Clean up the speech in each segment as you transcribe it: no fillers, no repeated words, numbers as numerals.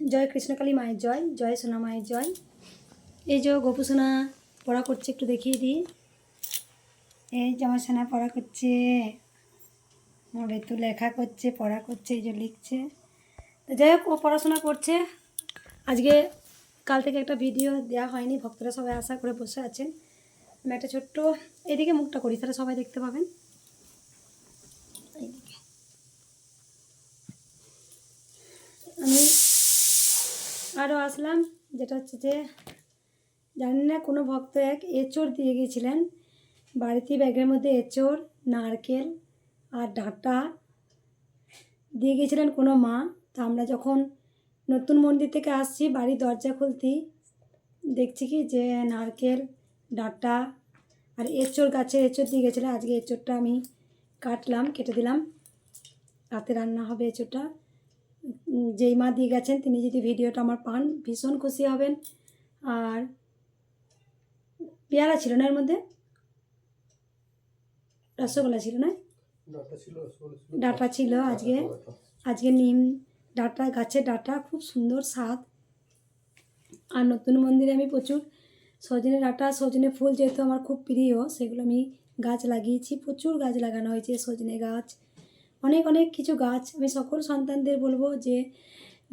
জয় কৃষ্ণকালী মায়ের জয়, জয় সোনা মায়ের জয়। এই যে গোপু সোনা পড়া করছে, একটু দেখিয়ে দিই। এই যে আমার সোনা পড়া করছে, আমার বেতু লেখা করছে, পড়া করছে, এই যে লিখছে। তো যাই হোক, ও পড়াশোনা করছে। আজকে কাল থেকে একটা ভিডিও দেওয়া হয়নি, ভক্তরা সবাই আশা করে বসে আছেন। আমি একটা ছোট্ট এদিকে মুখটা করি, তাহলে সবাই দেখতে পাবেন। এইদিকে আমি আরও আসলাম, যেটা হচ্ছে যে জানি না, কোনো ভক্ত এক এঁচড় দিয়ে গিয়েছিলেন বাড়িতে। ব্যাগের মধ্যে এঁচড়, নারকেল আর ডাঁটা দিয়ে গিয়েছিলেন কোনো মা। তা আমরা যখন নতুন মন্দির থেকে আসছি, বাড়ির দরজা খুলতেই দেখছি কি যে নারকেল, ডাঁটা আর এঁচড়, গাছের এঁচড় দিয়ে গেছিলেন। আজকে এঁচড়টা আমি কাটলাম, কেটে দিলাম, রাতে রান্না হবে এঁচড়টা। যেই মা দিয়ে গেছেন তিনি যদি ভিডিওটা আমার পান, ভীষণ খুশি হবেন। আর পেয়ারা ছিল না এর মধ্যে, রসগোল্লা ছিল না, ডাঁটা ছিল। আজকে নিম ডাঁটা, গাছের ডাঁটা, খুব সুন্দর স্বাদ। আর নতুন মন্দিরে আমি প্রচুর সজনে ডাঁটা, সজনে ফুল যেহেতু আমার খুব প্রিয়, সেগুলো আমি গাছ লাগিয়েছি। প্রচুর গাছ লাগানো হয়েছে, সজনে গাছ, অনেক অনেক কিছু গাছ। আমি সকল সন্তানদের বলবো যে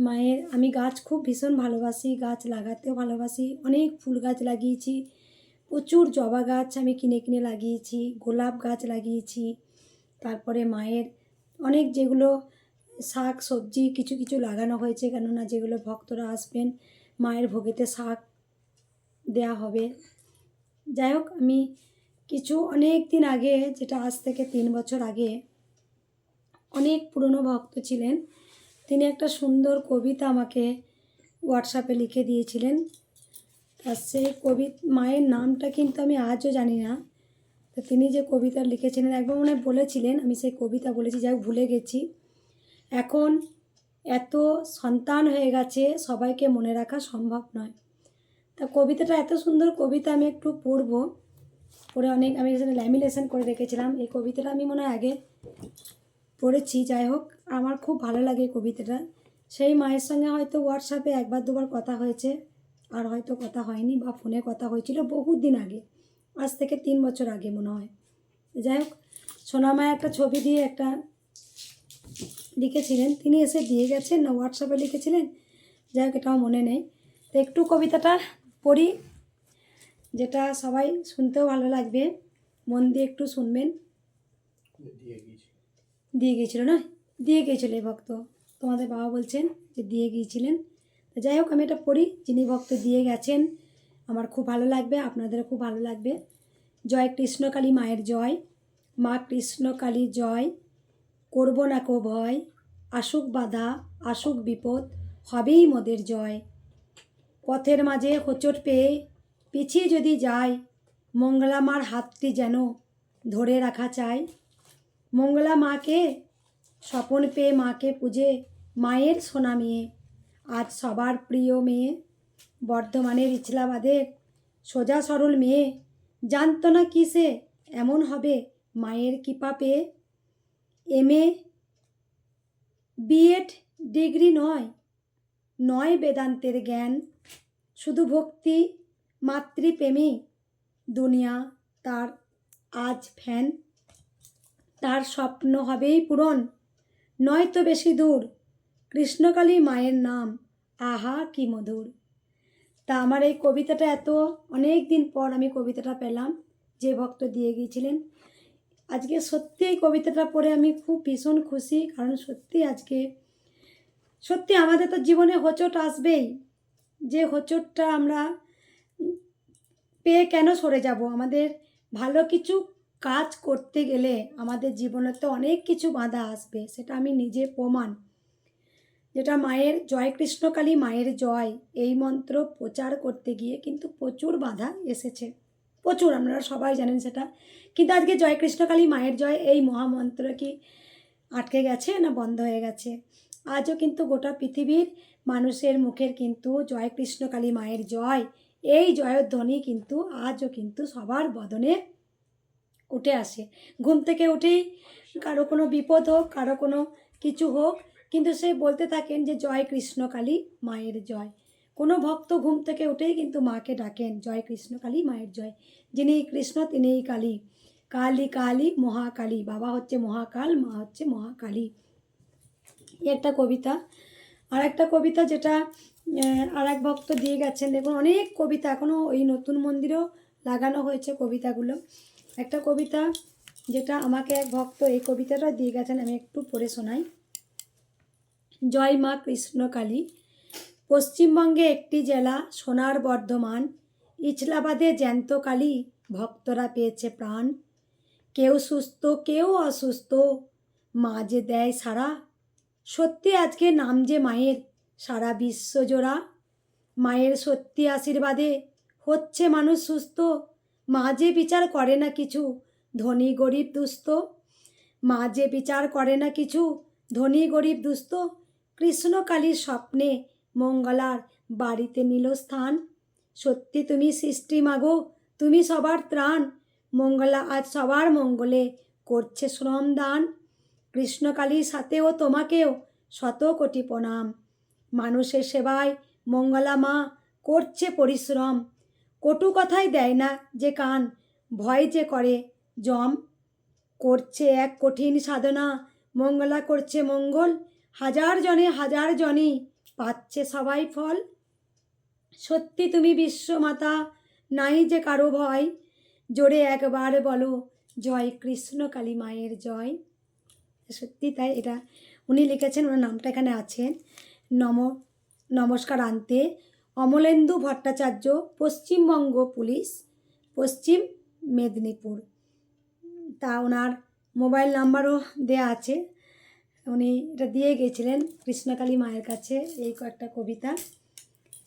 মায়ের, আমি গাছ খুব ভীষণ ভালোবাসি, গাছ লাগাতেও ভালোবাসি। অনেক ফুল গাছ লাগিয়েছি, প্রচুর জবা গাছ আমি কিনে কিনে লাগিয়েছি, গোলাপ গাছ লাগিয়েছি। তারপরে মায়ের অনেক যেগুলো শাক সবজি কিছু কিছু লাগানো হয়েছে, কেননা যেগুলো ভক্তরা আসবেন মায়ের ভোগেতে শাক দেয়া হবে। যাই হোক, আমি কিছু অনেক দিন আগে, যেটা আজ থেকে 3 বছর আগে, অনেক পুরনো ভক্ত ছিলেন, তিনি একটা সুন্দর কবিতা আমাকে হোয়াটসঅ্যাপে লিখে দিয়েছিলেন। আর সেই মায়ের নামটা কিন্তু আমি আজও জানি না। তো তিনি যে কবিতা লিখেছিলেন, একবার মনে বলেছিলেন, আমি সেই কবিতা বলেছি, যাই হোক ভুলে গেছি। এখন এত সন্তান হয়ে গেছে, সবাইকে মনে রাখা সম্ভব নয়। তা কবিতাটা এত সুন্দর কবিতা, আমি একটু পড়বো। পড়ে অনেক আমি এখানে ল্যামিনেশন করে রেখেছিলাম। এই কবিতাটা আমি মনে হয় আগে পড়েছি। যাই হোক, আমার খুব ভালো লাগে কবিতাটা। সেই মায়ের সঙ্গে হয়তো হোয়াটসঅ্যাপে একবার দুবার কথা হয়েছে, আর হয়তো কথা হয়নি, বা ফোনে কথা হয়েছিল বহুত দিন আগে, আজ থেকে 3 বছর আগে মনে হয়। যাই হোক, সোনামায় একটা ছবি দিয়ে একটা লিখেছিলেন, তিনি এসে দিয়ে গেছেন না হোয়াটসঅ্যাপে লিখেছিলেন, যাই হোক এটাও মনে নেই। তো একটু কবিতাটা পড়ি, যেটা সবাই শুনতেও ভালো লাগবে, মন দিয়ে একটু শুনবেন। দিয়ে গিয়েছিল না, দিয়ে গিয়েছিল এই ভক্ত, তোমাদের বাবা বলছেন যে দিয়ে গিয়েছিলেন। তো যাই হোক, আমি এটা পড়ি। যিনি ভক্ত দিয়ে গেছেন, আমার খুব ভালো লাগবে, আপনাদেরও খুব ভালো লাগবে। জয় কৃষ্ণকালী মায়ের জয়, মা কৃষ্ণকালী জয়। করব না কো ভয়, আসুক বাধা আসুক বিপদ, হবেই মোদের জয়। পথের মাঝে হোঁচট পেয়ে পিছিয়ে যদি যায়, মঙ্গলা মার হাতটি যেন ধরে রাখা চাই। মঙ্গলা মাকে স্বপন পেয়ে মাকে পুজে, মায়ের সোনা মেয়ে, আজ সবার প্রিয় মেয়ে। বর্ধমানের ইছলাবাদের সোজা সরল মেয়ে, জানতো না কিসে এমন হবে মায়ের কৃপা পেয়ে। MA BEd ডিগ্রি নয় বেদান্তের জ্ঞান, শুধু ভক্তি মাতৃপ্রেমী, দুনিয়া তার আজ ফ্যান। তার স্বপ্ন হবেই পূরণ, নয়তো বেশি দূর, কৃষ্ণকালী মায়ের নাম আহা কি মধুর। তা আমার এই কবিতাটা এত অনেক দিন পর আমি কবিতাটা পেলাম, যে ভক্ত দিয়ে গিয়েছিলেন। আজকে সত্যি এই কবিতাটা পড়ে আমি খুব ভীষণ খুশি, কারণ সত্যি আমাদের তো জীবনে হোঁচট আসবেই। যে হোঁচটটা আমরা পেয়ে কেন সরে যাব? আমাদের ভালো কিছু কাজ করতে গেলে আমাদের জীবনে তো অনেক কিছু বাধা আসবে, সেটা আমি নিজে প্রমাণ। যেটা মায়ের জয় কৃষ্ণকালী মায়ের জয়, এই মন্ত্র প্রচার করতে গিয়ে কিন্তু প্রচুর বাধা এসেছে, প্রচুর, আপনারা সবাই জানেন সেটা। কিন্তু আজকে জয় কৃষ্ণকালী মায়ের জয় এই মহামন্ত্র কি আটকে গেছে না বন্ধ হয়ে গেছে? আজও কিন্তু গোটা পৃথিবীর মানুষের মুখের কিন্তু জয় কৃষ্ণকালী মায়ের জয়, এই জয়ধ্বনি কিন্তু আজও কিন্তু সবার বদনে উঠে আসে। ঘুম থেকে উঠেই কারো কোনো বিপদ হোক, কারো কোনো কিছু হোক, কিন্তু সে বলতে থাকেন যে জয় কৃষ্ণ কালী মায়ের জয়। কোনো ভক্ত ঘুম থেকে উঠেই কিন্তু মাকে ডাকেন জয় কৃষ্ণ কালী মায়ের জয়। যিনি কৃষ্ণ তিনিই কালী, কালী কালী মহাকালী, বাবা হচ্ছে মহাকাল, মা হচ্ছে মহাকালী। এই একটা কবিতা। আর একটা কবিতা যেটা আর এক ভক্ত দিয়ে গেছেন, দেখুন অনেক কবিতা এখনও ওই নতুন মন্দিরেও লাগানো হয়েছে কবিতাগুলো। একটা কবিতা যেটা আমাকে এক ভক্ত এই কবিতাটা দিয়ে গেছেন, আমি একটু পড়ে শোনাই। জয় মা কৃষ্ণকালী। পশ্চিমবঙ্গে একটি জেলা সোনার বর্ধমান, ইছলাবাদে জ্যান্ত কালী ভক্তরা পেয়েছে প্রাণ। কেউ সুস্থ কেউ অসুস্থ, মা যে দেয় সারা। সত্যি আজকে নাম যে মায়ের সারা বিশ্বজোড়া। মায়ের সত্যি আশীর্বাদে হচ্ছে মানুষ সুস্থ। মা যে বিচার করে না কিছু ধনী গরিব দুস্থ। মা যে বিচার করে না কিছু ধনী গরিব দুস্থ। কৃষ্ণকালীর স্বপ্নে মঙ্গলার বাড়িতে নিল স্থান। সত্যি তুমি সৃষ্টি মাগো, তুমি সবার ত্রাণ। মঙ্গলা আজ সবার মঙ্গলে করছে শ্রম দান। কৃষ্ণকালীর সাথেও তোমাকেও শত কোটি প্রণাম। মানুষের সেবায় মঙ্গলা মা করছে পরিশ্রম। কটু কথায় দেয় না যে কান, ভয় যে করে জম। করছে এক কঠিন সাধনা, মঙ্গলা করছে মঙ্গল। হাজার জনই পাচ্ছে সবাই ফল। সত্যি তুমি বিশ্বমাতা, নাই যে কারো ভয়। জোরে একবার বলো জয় কৃষ্ণকালী মায়ের জয়। সত্যি তাই, এটা উনি লিখেছেন, ওনার নামটা এখানে আছেন। নমস্কার আনতে অমলেন্দু ভট্টাচার্য, পশ্চিমবঙ্গ পুলিশ, পশ্চিম মেদিনীপুর। তা ওনার মোবাইল নাম্বারও দেয়া আছে, উনি এটা দিয়ে গেছিলেন কৃষ্ণকালী মায়ের কাছে এই কয়েকটা কবিতা।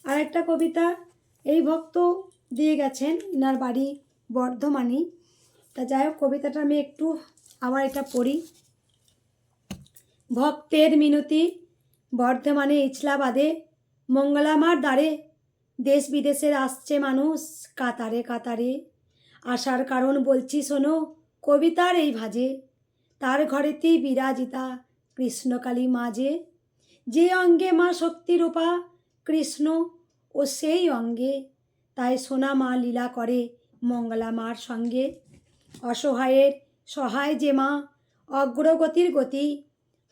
আর একটা কবিতা এই ভক্ত দিয়ে গেছেন, এনার বাড়ি বর্ধমানই। তা যাই হোক, কবিতাটা আমি একটু আবার এটা পড়ি। ভক্তের মিনতি বর্ধমানে ইছলাবাদে, মঙ্গলামার দ্বারে দেশ বিদেশের আসছে মানুষ কাতারে কাতারে। আসার কারণ বলছি শোনো কবিতার এই ভাজে। তার ঘরেতেই বিরাজিতা কৃষ্ণকালী মাঝে। যে অঙ্গে মা শক্তিরূপা কৃষ্ণ ও সেই অঙ্গে, তাই সোনা মা লীলা করে মঙ্গলা মার সঙ্গে। অসহায়ের সহায় যে মা, অগ্রগতির গতি।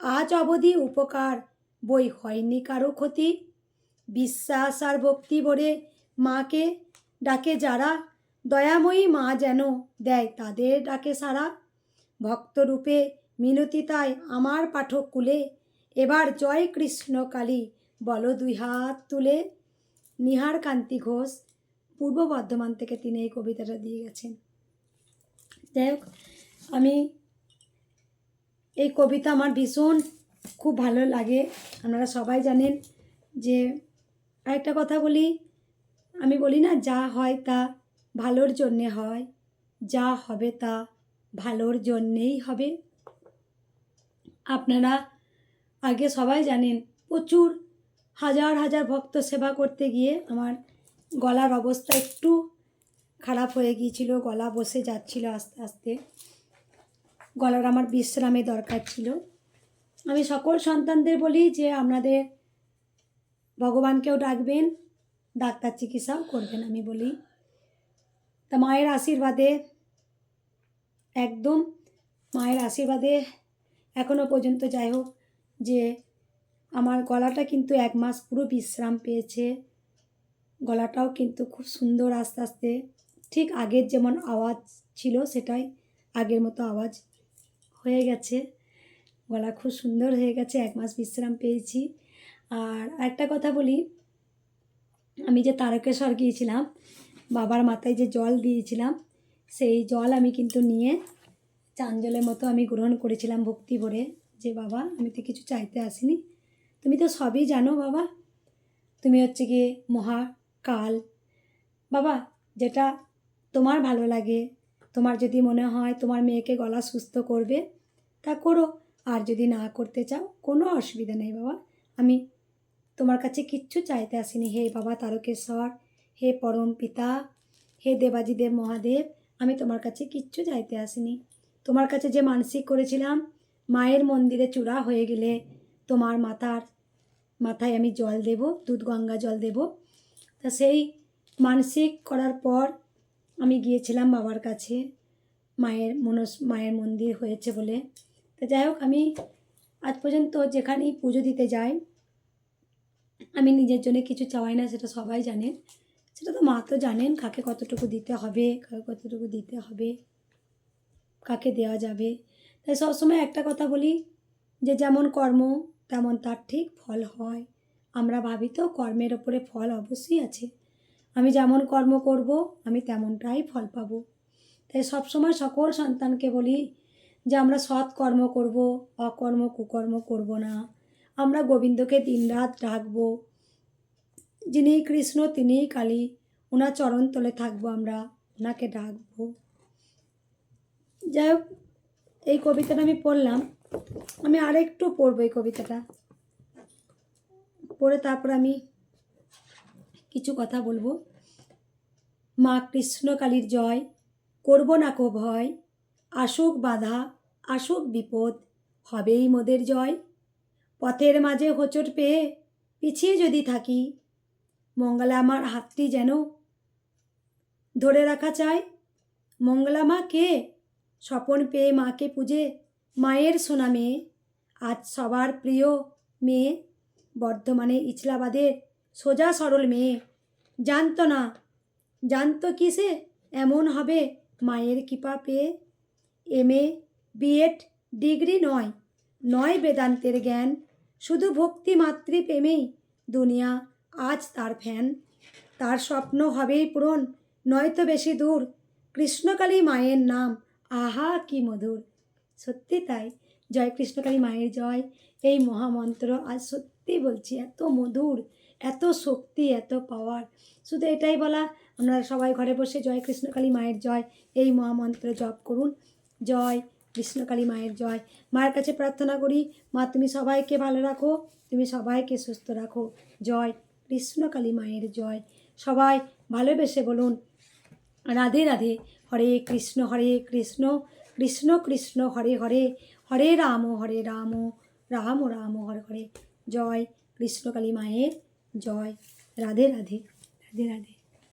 আজ অবধি উপকার বই হয়নি কারো ক্ষতি। বিশ্বাস আর ভক্তি ভরে মাকে ডাকে যারা, দয়াময়ী মা যেন দেয় তাদের ডাকে সারা। ভক্তরূপে মিনতি তাই আমার পাঠক কুলে, এবার জয় কৃষ্ণ কালী বলো দুই হাত তুলে। নিহার কান্তি ঘোষ, পূর্ব বর্ধমান থেকে তিনি এই কবিতাটা দিয়ে গেছেন। যাই হোক, আমি এই কবিতা আমার ভীষণ খুব ভালো লাগে। আপনারা সবাই জানেন যে আরেকটা কথা বলি, আমি বলি না যা হয় তা ভালোর জন্যে হয়, যা হবে তা ভালোর জন্যেই হবে। আপনারা আগে সবাই জানেন প্রচুর হাজার ভক্ত সেবা করতে গিয়ে আমার গলার অবস্থা একটু খারাপ হয়ে গিয়েছিল, গলা বসে যাচ্ছিল আস্তে আস্তে, গলার আমার বিশ্রামে দরকার ছিল। আমি সকল সন্তানদের বলি যে আপনাদের ভগবানকেও ডাকবেন, ডাক্তার চিকিৎসাও করবেন আমি বলি। তা মায়ের আশীর্বাদে, একদম মায়ের আশীর্বাদে এখনও পর্যন্ত যাই হোক যে আমার গলাটা কিন্তু 1 মাস পুরো বিশ্রাম পেয়েছে। গলাটাও কিন্তু খুব সুন্দর আস্তে আস্তে ঠিক আগের যেমন আওয়াজ ছিল সেটাই আগের মতো আওয়াজ হয়ে গেছে। গলা খুব সুন্দর হয়ে গেছে, 1 মাস বিশ্রাম পেয়েছি। আর একটা কথা বলি, আমি যে তারকেশ্বর গিয়েছিলাম, বাবার মাথায় যে জল দিয়েছিলাম, সেই জল আমি কিন্তু নিয়ে চাঞ্জলের মতো আমি গ্রহণ করেছিলাম ভক্তি ভরে, যে বাবা আমি তো কিছু চাইতে আসিনি, তুমি তো সবই জানো বাবা, তুমি হচ্ছে গিয়ে মহাকাল বাবা, যেটা তোমার ভালো লাগে, তোমার যদি মনে হয় তোমার মেয়েকে গলা সুস্থ করবে তা করো, আর যদি না করতে চাও কোনো অসুবিধা নেই বাবা, আমি তোমার কাছে কিচ্ছু চাইতে আসিনি। হে বাবা তারকেশ্বর, হে পরম পিতা, হে দেবাদিদেব মহাদেব, আমি তোমার কাছে কিচ্ছু চাইতে আসিনি। তোমার কাছে যে মানসিক করেছিলাম মায়ের মন্দিরে চূড়া হয়ে গেলে তোমার মাথায় আমি জল দেব, দুধ গঙ্গা জল দেব। তা সেই মানসিক করার পর আমি গিয়েছিলাম বাবার কাছে, মায়ের মন্দির হয়েছে বলে। তো যাই হোক, আমি আজ পর্যন্ত যেখানেই পুজো দিতে যাই আমি নিজের জন্য কিছু চাওয়াই না, সেটা সবাই জানেন। সেটা তো মা তো জানেন কাকে কতটুকু দিতে হবে, কাকে দেওয়া যাবে। তাই সবসময় একটা কথা বলি যে যেমন কর্ম তেমন তার ঠিক ফল হয়। আমরা ভাবি তো কর্মের ওপরে ফল অবশ্যই আছে। আমি যেমন কর্ম করব আমি তেমনটাই ফল পাবো। তাই সবসময় সকল সন্তানকে বলি যে আমরা সৎ কর্ম করব, অকর্ম কুকর্ম করব না। আমরা গোবিন্দকে দিনরাত ডাকবো, যিনি কৃষ্ণ তিনিই কালী, ওনার চরণ তলে থাকবো, আমরা ওনাকে ডাকবো। যাই হোক, এই কবিতাটা আমি পড়লাম, আমি আরেকটু পড়বো এই কবিতাটা, পড়ে তারপর আমি কিছু কথা বলবো। মা কৃষ্ণকালীর জয়, করব না কো ভয়, আসুক বাধা আসুক বিপদ, হবেই মোদের জয়। পথের মাঝে হোঁচট পেয়ে পিছিয়ে যদি থাকি, মঙ্গলা আমার হাতটি যেন ধরে রাখা চাই। মঙ্গলা মা কে? স্বপন পেয়ে মাকে পুজে মায়ের সোনা মেয়ে, আজ সবার প্রিয় মেয়ে, বর্ধমানে ইছলাবাদের সোজা সরল মেয়ে। জানতো কি সে এমন হবে মায়ের কৃপা পেয়ে। MA BEd ডিগ্রি নয় বেদান্তের জ্ঞান, শুধু ভক্তি মাতৃপ্রেমেই দুনিয়া আজ তার ফ্যান। তার স্বপ্ন হবেই পূরণ, নয়তো বেশি দূর, কৃষ্ণকালী মায়ের নাম আহা কি মধুর। সত্যি তাই, জয় কৃষ্ণকালী মায়ের জয়। এই মহামন্ত্র আজ সত্যি বলছি এত মধুর, এত শক্তি, এত পাওয়ার। শুধু এটাই বলা, আপনারা সবাই ঘরে বসে জয় কৃষ্ণকালী মায়ের জয় এই মহামন্ত্র জপ করুন। জয় কৃষ্ণকালী মায়ের জয়। মায়ের কাছে প্রার্থনা করি, মা তুমি সবাইকে ভালো রাখো, তুমি সবাইকে সুস্থ রাখো। জয় কৃষ্ণকালী মায়ের জয়। সবাই ভালোবেসে বলুন রাধে রাধে। হরে কৃষ্ণ কৃষ্ণ কৃষ্ণ হরে হরে, হরে রাম রাম রাম হরে হরে। জয় কৃষ্ণকালী মায়ের জয়। রাধে রাধে, রাধে রাধে।